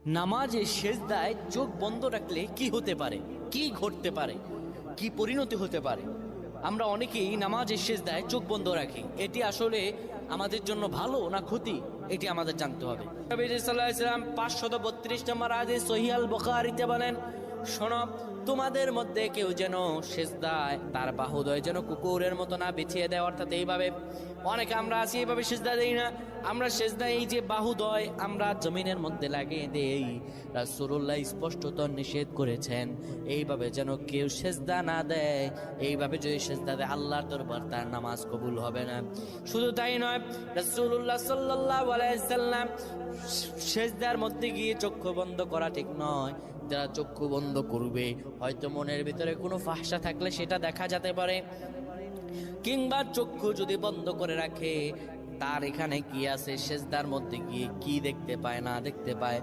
নামাজে সেজদায় চোখ বন্ধ রাখলে কি হতে পারে, কি ঘটতে পারে, কি পরিণতি হতে পারে? আমরা অনেকেই নামাজের সেজদায় চোখ বন্ধ রাখি। এটি আসলে আমাদের জন্য ভালো না ক্ষতি, এটি আমাদের জানতে হবে। নবী সাল্লাল্লাহু আলাইহি ওয়াসাল্লাম 532 নম্বর হাদিস সহিহ আল বুখারীতে বলেন, শোনো, তোমাদের মধ্যে কেউ যেন সেজদায় তার বাহুদয় যেন কুকুরের মতো না বিছিয়ে দেয়। অর্থাৎ এইভাবে অনেকে আমরা আছি, এইভাবে সেজদা দেই না। আমরা সেজদায় এই যে বাহুদয় আমরা জমিনের মধ্যে লাগিয়ে দেই, রাসূলুল্লাহ স্পষ্টত নিষেধ করেছেন এইভাবে যেন কেউ সেজদা না দেয়। এইভাবে যদি সেজদা দেয় আল্লাহর দরবার তার নামাজ কবুল হবে না। শুধু তাই নয়, রাসূলুল্লাহ সাল্লাল্লাহু আলাইহি সাল্লাম সেজদার মধ্যে গিয়ে চক্ষু বন্ধ করা ঠিক নয়। যারা চক্ষু বন্ধ করবে, হয়তো মনের ভিতরে কোনো ফাহশা থাকলে সেটা দেখা যেতে পারে, কিংবা চক্ষু যদি বন্ধ করে রাখে তার এখানে কি আছে, সেজদার মধ্যে গিয়ে কি দেখতে পায় না দেখতে পায়